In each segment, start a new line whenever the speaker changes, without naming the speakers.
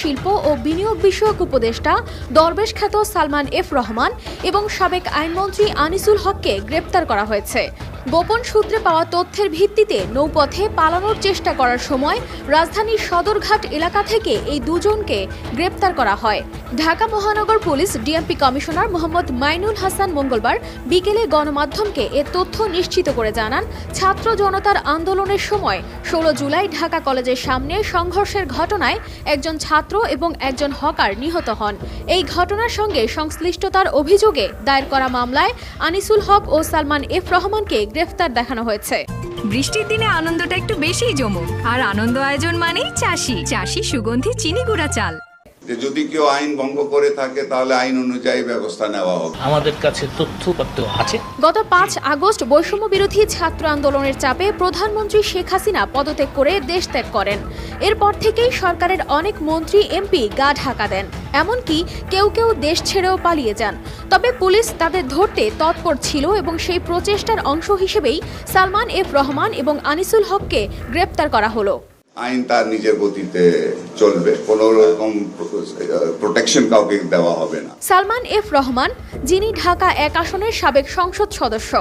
শিল্প ও বিনিয়োগ বিষয়ক উপদেষ্টা দরবেশ খ্যাত সালমান এফ রহমান এবং সাবেক আইনমন্ত্রী আনিসুল হককে গ্রেপ্তার করা হয়েছে। গোপন সূত্রে পাওয়া তথ্যের ভিত্তিতে নৌপথে পালানোর চেষ্টা করার সময় রাজধানীর সদরঘাট এলাকা থেকে এই দুজনকে গ্রেপ্তার করা হয়। ঢাকা মহানগর police DMP commissioner Mohammad Mainul Hasan মঙ্গলবার বিকেলে গণমাধ্যমকে এ তথ্য নিশ্চিত করে জানান, ছাত্র জনতার আন্দোলনের সময় 16 জুলাই ঢাকা কলেজের সামনে সংঘর্ষের ঘটনায় একজন ছাত্র এবং একজন হকার নিহত হন। এই ঘটনার সঙ্গে সংশ্লিষ্টতার অভিযোগে দায়ের করা মামলায় আনিসুল হক ও সালমান এফ রহমানকে গ্রেফতার দেখানো হয়েছে।
বৃষ্টির দিনে আনন্দটা একটু বেশিই জমুক, আর আনন্দ আয়োজন মানেই চাষি সুগন্ধি চিনি গুঁড়া চাল।
যদি কেউ আইন ভঙ্গ করে থাকে তাহলে আইন অনুযায়ী ব্যবস্থা নেওয়া হবে।
আমাদের কাছে তথ্যপত্র আছে।
গত 5 আগস্ট বৈষম্য বিরোধী ছাত্র আন্দোলনের চাপে প্রধানমন্ত্রী শেখ হাসিনা পদত্যাগ করে দেশ ত্যাগ করেন। এরপর থেকেই সরকারের অনেক মন্ত্রী এমপি গা ঢাকা দেন, এমনকি কেউ কেউ দেশ ছেড়েও পালিয়ে যান। তবে পুলিশ তাদের ধরতে তৎপর ছিল এবং সেই প্রচেষ্টার অংশ হিসেবেই সালমান এফ রহমান এবং আনিসুল হককে গ্রেপ্তার করা হলো।
আইন তার নিজের গতিতে চলবে, কোনো রকম প্রোটেকশন কাউকে দেওয়া হবে না।
সালমান এফ রহমান, যিনি ঢাকা 1 আসনের সাবেক সংসদ সদস্য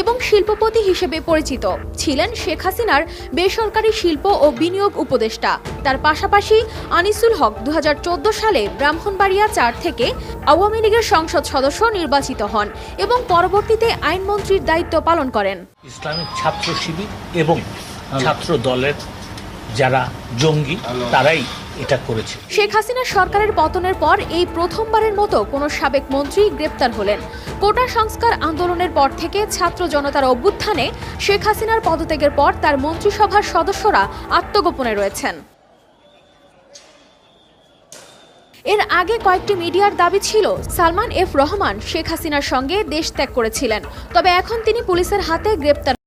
এবং শিল্পপতি হিসেবে পরিচিত, ছিলেন শেখ হাসিনার বেসরকারি শিল্প ও বিনিয়োগ উপদেষ্টা। তার পাশাপাশি আনিসুল হক 2014 সালে ব্রাহ্মণবাড়িয়া 4 থেকে আওয়ামী লীগের সংসদ সদস্য নির্বাচিত হন এবং পরবর্তীতে আইনমন্ত্রীর দায়িত্ব পালন করেন।
ইসলামিক ছাত্র শিবির এবং ছাত্র দলের যারা জঙ্গি তারাই এটা করেছে।
শেখ হাসিনা সরকারের পতনের পর এই প্রথমবারের মতো কোনো সাবেক মন্ত্রী গ্রেপ্তার হলেন। কোটা সংস্কার আন্দোলনের পর থেকে ছাত্র জনতার অভ্যুত্থানে শেখ হাসিনার পদত্যাগের পর তার মন্ত্রিসভার সদস্যরা আত্মগোপনে রয়েছেন। এর আগে কয়েকটি মিডিয়ার দাবি ছিল সালমান এফ রহমান শেখ হাসিনার সঙ্গে দেশ ত্যাগ করেছিলেন, তবে এখন তিনি পুলিশের হাতে গ্রেপ্তার